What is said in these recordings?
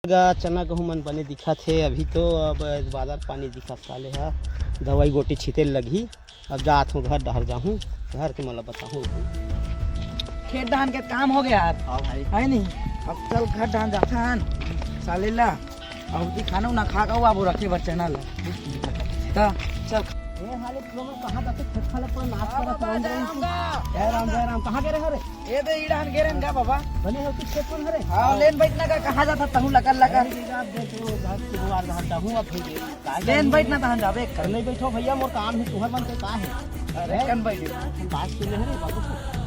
चना गहूँ मन बने दिखा थे अभी तो अब बादल पानी दिखा साले है दवाई गोटी छीते लगी। अब जात हूँ घर डहर जाऊँ घर के मतलब बताऊँ खेत धान के काम हो गया यार। हाँ भाई है नहीं अब चल घर धान जाता साले ला अब खाना ना खा का वो रखे बच्चे ना ला चल कहाँ जाते खेत खाले पर नाच कर जय राम कहाँ गए रे ये तो ईड़ान गेरन का बाबा बने हो किस खेत पर हरे हां लेन बैठना का कहां जाता तहु लगा लेन बैठना तहन जाबे कर नहीं बैठो भैया मोर काम है तुहर बनते का है अरे कन बैठ बात सुने रे बाबू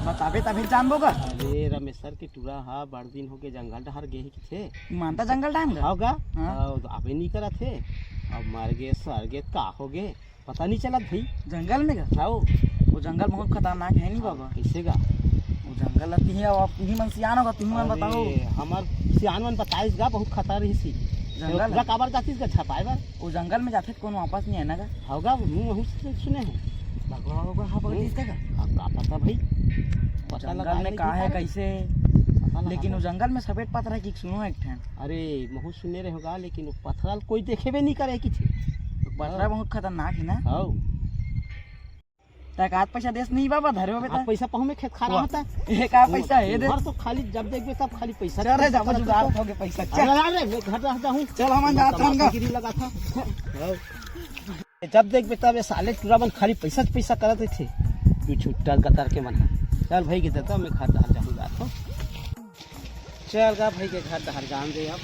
बताबे तभी जानबो का। अरे रमेशर के टूरा हा बड़ दिन हो के जंगल डहर गए ही थे मानता जंगल डांग होगा अबे नहीं करा थे अब मर गए सर गए का हो गए पता नहीं चला भाई जंगल में का वो जंगल बहुत खतरनाक है नहीं बाबा कैसे का वो जंगल अति है अब तुम्ही मन सियान होगा तुम्ही मन बताओ हमार सियान मन बताइस गा बहुत खतरा रही सी जंगल का काबर जातीस का छपाए बार वो जंगल में जाते कौन वापस नहीं है ना का होगा मुंह सुने हैं भगवा होगा हां बगीच का का पता भाई पता लगा जंगल में का है कैसे लेकिन वो जंगल में सफेद पत्थर है कि सुनो एक ठन अरे महू सुने रहे होगा लेकिन वो पत्थर कोई देखे भी नहीं करे कि पत्थर बहुत खतरनाक है ना हां तक हाथ पैसा देश नहीं बाबा धरे होबे त पैसा पहुं में खेत खा रहा होता एक आ पैसा है दे घर तो खाली जब देखबे तब खाली पैसा चल रे जाबो जुगाड़ होगे पैसा चल अरे मैं घर रहता हूं चल हम जात हन गिरी लगा था जब देखबे तब ये साले पूरा मन खाली पैसा करते थे तू छुट्टा गतर के मन चल भाई के देता मैं घर डहर जाऊंगा तो चल गा भाई के घर डहर जान दे अब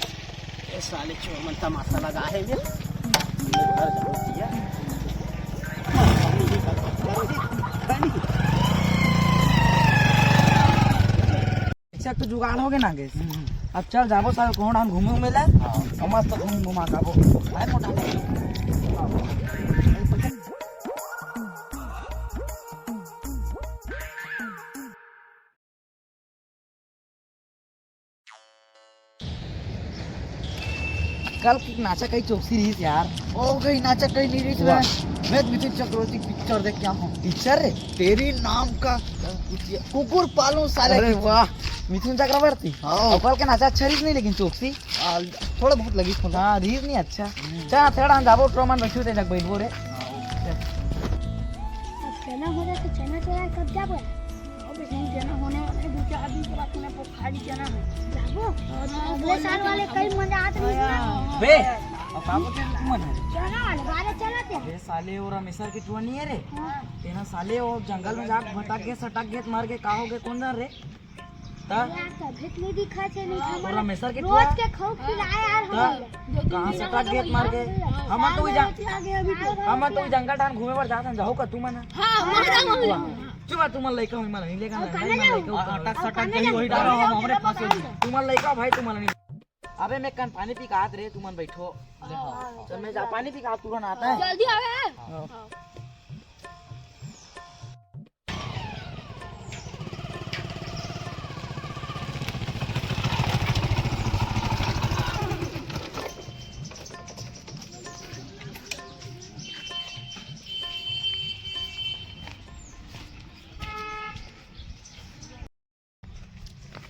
ये साले चोर मन तमाशा लगा है ये घर जाऊं दिया तो जुगाड़ हो गए ना गैस अब चल जाबो साल कौन हम घूमे मिला और मस्त घूमा जाबो है मोटा कल की नाचक कई चौकसी रही यार ओ गई नाचक कई नहीं रही मैं मिथुन चक्रवर्ती पिक्चर देख क्या हूं पिक्चर रे तेरी नाम का कुकुर पालूं साले अरे वाह मिथुन चक्रवर्ती हां कल के नाचा अच्छा रही नहीं लेकिन चौकसी थोड़ा बहुत लगी हां रीज नहीं अच्छा चल थोड़ा जाबो ट्रोमन रखियो ते जग बैठबो रे चना हो जाए तो चना तो यार कब जाबो अब नहीं चना होने वाले दूसरा अभी के बाद में खाली चना है जाबो अगले साल वाले कई मजा आते नहीं बे अब बाबू के मन है चना वाले बारे चलाते बे साले और हमेशा की टुआ नहीं है रे तेना साले वो जंगल में जाके भटक गए सटक गए मार के का हो गए कौन रे ता भेट नहीं दिखा छे नहीं और हमेशा के रोज के खाओ खिलाए यार हम कहां सटक गए मार के हम तो जंगल टान घूमे पर जात जाओ का तू मन हां मारा चुप तू मन लइका मन नहीं लेगा नहीं मन लइका अटक सटक गई वही डालो हम हमरे फंसे तू मन लइका भाई तू मन नहीं अबे मैं कन पानी पी के आत रे तू मन बैठो चल मैं जा पानी पी के आत तुरंत आता है जल्दी आवे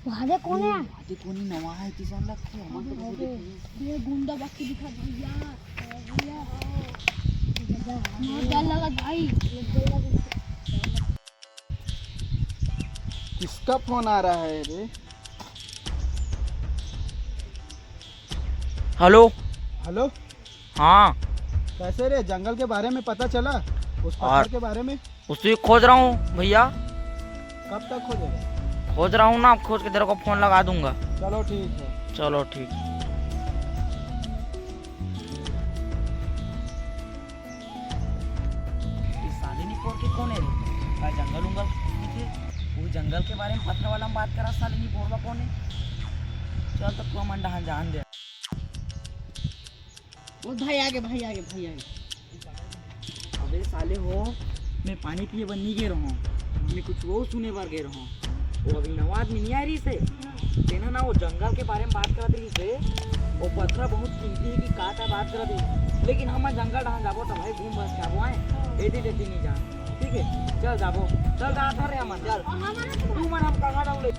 वहां कौन है आदि कोनी नवा है किसान लगते हम तो ये गुंडा बाकी दिखा भैया बहुत डर लगा भाई किसका फोन आ रहा है रे हेलो हेलो हाँ कैसे रे जंगल के बारे में पता चला उस पत्थर के बारे में उसी खोज रहा हूँ भैया कब तक खोजेगा खोज रहा हूँ ना खोज के तेरे को फोन लगा दूंगा चलो ठीक है चलो ठीक कौन है रे जंगल उंगल वो जंगल के बारे में पत्थर वाला बात करा साले नहीं बोलवा कौन है चल तो तू मन डहान जान दे वो भाई आगे अबे साले हो मैं पानी पिए बन नहीं गे रहा हूँ मैं कुछ वो सुने बार गे रहा हूँ वो अभी नवा आदमी नहीं आ रही से तेना ना वो जंगल के बारे में बात कर रही से वो पत्थर बहुत कीमती है कि का बात कर रही लेकिन हम जंगल डहान जाबो तो भाई घूम बस जाबो आए एदी देती नहीं जा ठीक है चल जाबो चल जाता रे हम चल तू मन हम कहां डाउले